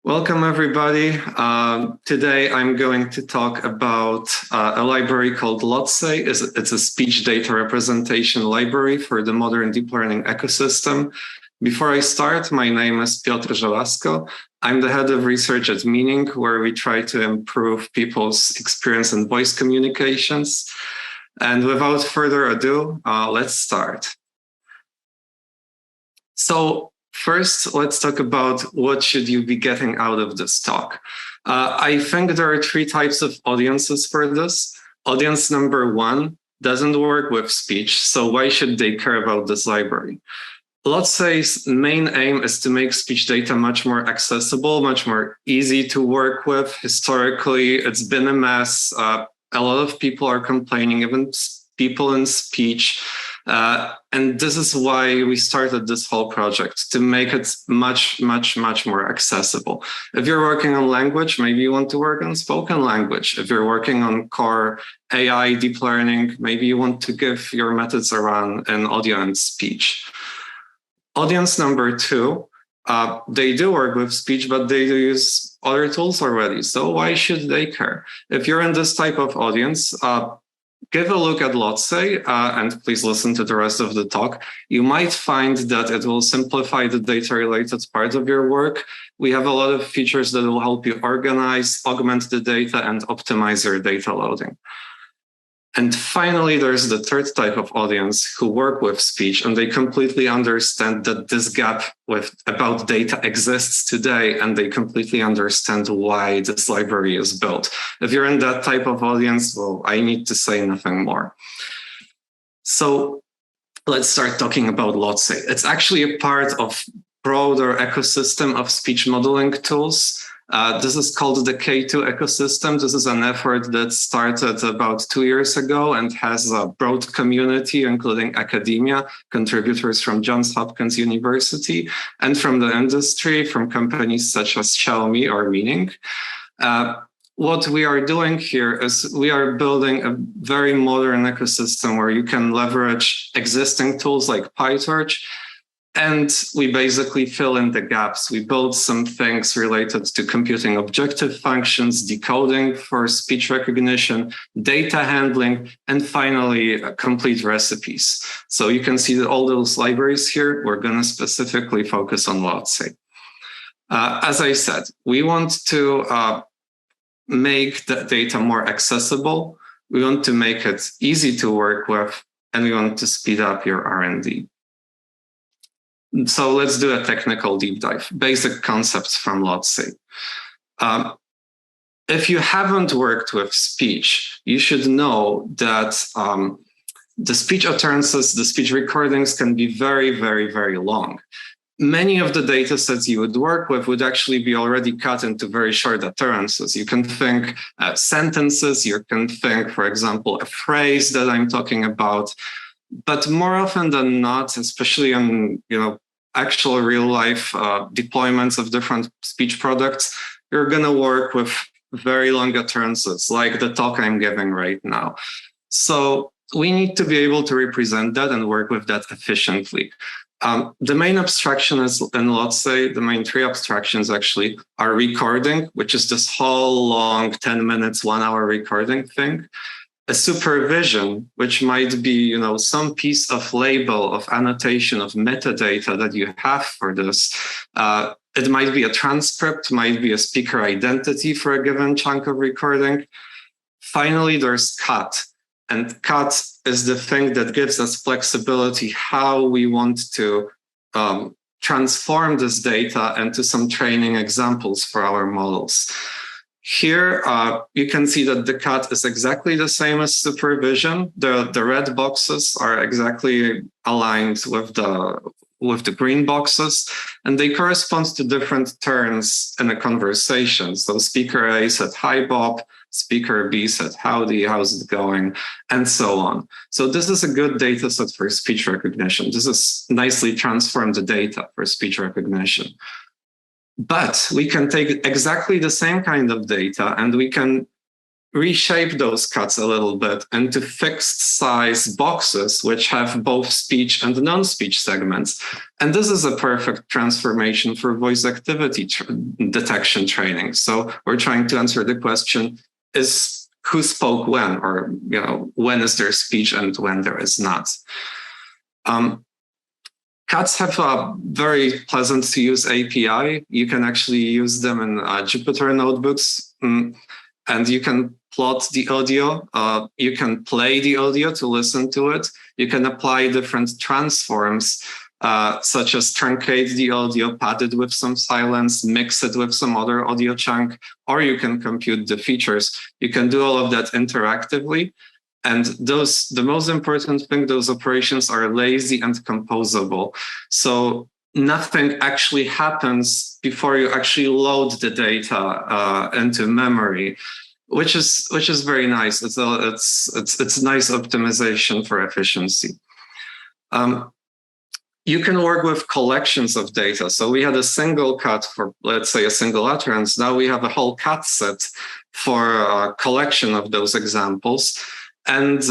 Welcome, everybody. Today, I'm going to talk about a library called Lhotse. It's a speech data representation library for the modern deep learning ecosystem. Before I start, my name is Piotr Żelazko. I'm the head of research at Meaning, where we try to improve people's experience in voice communications. And without further ado, let's start. So, first, let's talk about what should you be getting out of this talk. I think there are three types of audiences for this. Audience number one doesn't work with speech, so why should they care about this library? Lhotse's main aim is to make speech data much more accessible, much more easy to work with. Historically, it's been a mess. A lot of people are complaining, even people in speech. And this is why we started this whole project, to make it much more accessible. If you're working on language, maybe you want to work on spoken language. If you're working on core AI deep learning, maybe you want to give your methods a run in audio and speech. Audience number two, they do work with speech, but they do use other tools already. So why should they care? If you're in this type of audience, give a look at Lhotse and please listen to the rest of the talk. You might find that it will simplify the data-related part of your work. We have a lot of features that will help you organize, augment the data, and optimize your data loading. And finally, there's the third type of audience who work with speech, and they completely understand that this gap about data exists today, and they completely understand why this library is built. If you're in that type of audience, well, I need to say nothing more. So let's start talking about Lhotse. It's actually a part of broader ecosystem of speech modeling tools. This is called the K2 ecosystem. This is an effort that started about 2 years ago and has a broad community, including academia, contributors from Johns Hopkins University, and from the industry, from companies such as Xiaomi or Meaning. What we are doing here is we are building a very modern ecosystem where you can leverage existing tools like PyTorch. And we basically fill in the gaps. We build some things related to computing objective functions, decoding for speech recognition, data handling, and finally, complete recipes. So you can see that all those libraries here, we're going to specifically focus on Lhotse. As I said, we want to make the data more accessible. We want to make it easy to work with, and we want to speed up your R&D. So let's do a technical deep dive. Basic concepts from Lhotse. If you haven't worked with speech, you should know that the speech utterances, the speech recordings can be very long. Many of the data sets you would work with would actually be already cut into very short utterances. You can think sentences, you can think, for example, a phrase that I'm talking about. But more often than not, especially in actual real life deployments of different speech products, you're going to work with very long utterances, like the talk I'm giving right now. So we need to be able to represent that and work with that efficiently. The main abstraction is in Lhotse, the main three abstractions actually are recording, which is this whole long 10 minutes, 1 hour recording thing. A supervision, which might be, some piece of label, of annotation, of metadata that you have for this. It might be a transcript, might be a speaker identity for a given chunk of recording. Finally, there's cut. And cut is the thing that gives us flexibility, how we want to transform this data into some training examples for our models. Here, you can see that the cut is exactly the same as supervision. The red boxes are exactly aligned with the green boxes, and they correspond to different turns in a conversation. So speaker A said, "Hi, Bob." Speaker B said, "Howdy, how's it going?" And so on. So this is a good data set for speech recognition. This is nicely transformed the data for speech recognition. But we can take exactly the same kind of data and we can reshape those cuts a little bit into fixed size boxes, which have both speech and non-speech segments. And this is a perfect transformation for voice activity detection training. So we're trying to answer the question, is who spoke when, or when is there speech and when there is not. Cuts have a very pleasant to use API. You can actually use them in Jupyter notebooks, and you can plot the audio. You can play the audio to listen to it. You can apply different transforms, such as truncate the audio, pad it with some silence, mix it with some other audio chunk, or you can compute the features. You can do all of that interactively. And the most important thing, those operations are lazy and composable. So nothing actually happens before you actually load the data into memory, which is very nice. It's nice optimization for efficiency. You can work with collections of data. So we had a single cut for, let's say, a single utterance. Now we have a whole cut set for a collection of those examples. And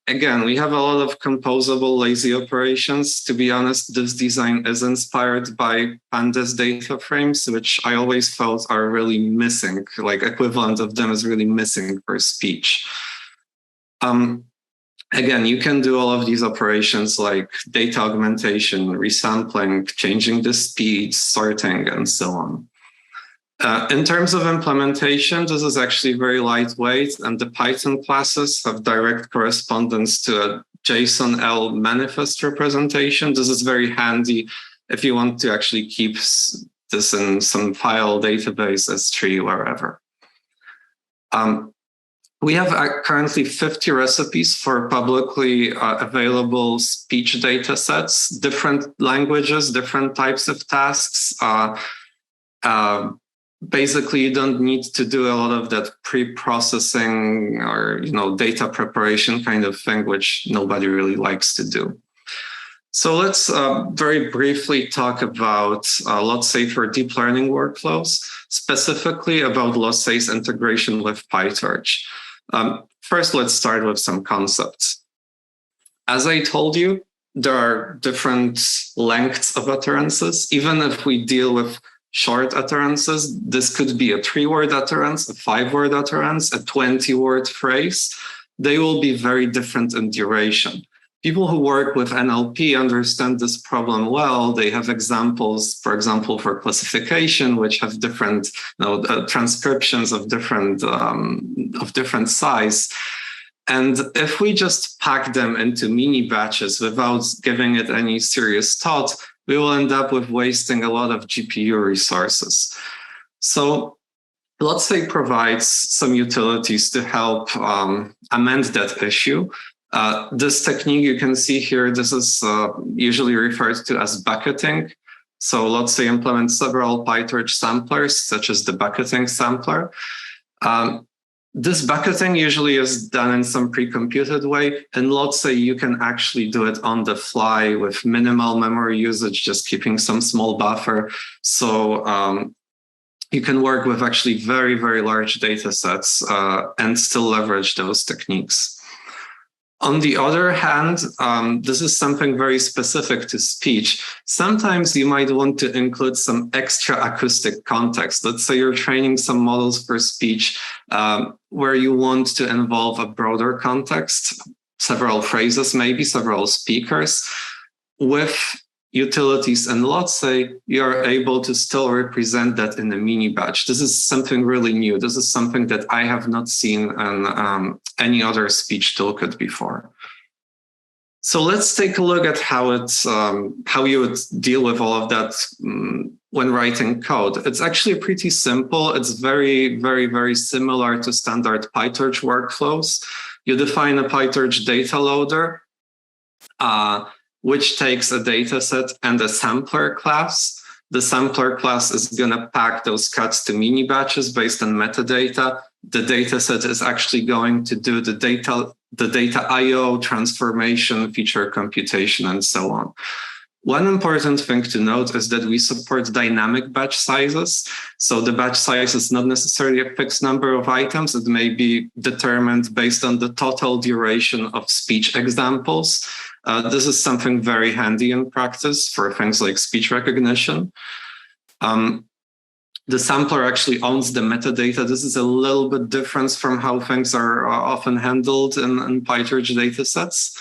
again, we have a lot of composable lazy operations. To be honest, this design is inspired by Pandas data frames, which I always felt are really missing, like equivalent of them is really missing for speech. Again, you can do all of these operations like data augmentation, resampling, changing the speed, sorting, and so on. In terms of implementation, this is actually very lightweight, and the Python classes have direct correspondence to a JSON-L manifest representation. This is very handy if you want to actually keep this in some file database, S3, wherever. We have currently 50 recipes for publicly available speech data sets, different languages, different types of tasks. Basically, you don't need to do a lot of that pre-processing or data preparation kind of thing, which nobody really likes to do. So let's very briefly talk about Lhotse for deep learning workflows, specifically about Lhotse's integration with PyTorch. First, let's start with some concepts. As I told you, there are different lengths of utterances. Even if we deal with short utterances, this could be a 3-word utterance, a 5-word utterance, a 20-word phrase. They will be very different in duration. People who work with NLP understand this problem well. They have examples, for example, for classification, which have different transcriptions of different size. And if we just pack them into mini batches without giving it any serious thought, we will end up with wasting a lot of GPU resources. So Lhotse provides some utilities to help amend that issue. This technique you can see here, this is usually referred to as bucketing. So Lhotse implements several PyTorch samplers, such as the bucketing sampler. This bucketing usually is done in some pre-computed way. In Lhotse, you can actually do it on the fly with minimal memory usage, just keeping some small buffer. So you can work with actually very, very large data sets and still leverage those techniques. On the other hand, this is something very specific to speech. Sometimes you might want to include some extra acoustic context. Let's say you're training some models for speech where you want to involve a broader context, several phrases, maybe several speakers. With utilities in Lhotse, you're able to still represent that in a mini batch. This is something really new. This is something that I have not seen in any other speech toolkit before. So let's take a look at how you would deal with all of that when writing code. It's actually pretty simple. It's very, very, very similar to standard PyTorch workflows. You define a PyTorch data loader, which takes a data set and a sampler class. The sampler class is going to pack those cuts to mini batches based on metadata. The data set is actually going to do the data IO, transformation, feature computation, and so on. One important thing to note is that we support dynamic batch sizes. So the batch size is not necessarily a fixed number of items. It may be determined based on the total duration of speech examples. This is something very handy in practice for things like speech recognition. The sampler actually owns the metadata. This is a little bit different from how things are often handled in PyTorch datasets,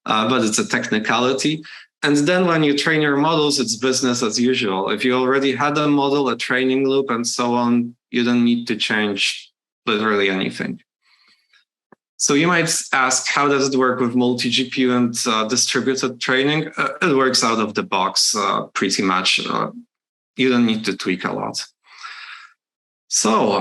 but it's a technicality. And then when you train your models, it's business as usual. If you already had a model, a training loop, and so on, you don't need to change literally anything. So you might ask, how does it work with multi-GPU and distributed training? It works out of the box pretty much. You don't need to tweak a lot. So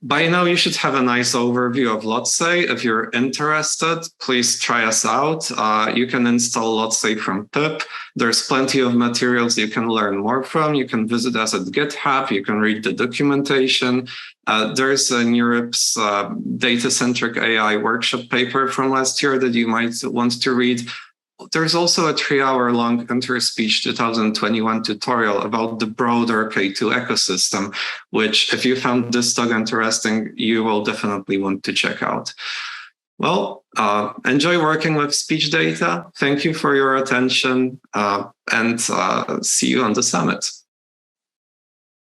by now you should have a nice overview of Lhotse. If you're interested, please try us out. You can install Lhotse from pip. There's plenty of materials you can learn more from. You can visit us at GitHub. You can read the documentation. There's a NeurIPS data-centric AI workshop paper from last year that you might want to read. There's also a 3-hour-long InterSpeech 2021 tutorial about the broader K2 ecosystem, which if you found this talk interesting, you will definitely want to check out. Well, enjoy working with speech data. Thank you for your attention and see you on the summit.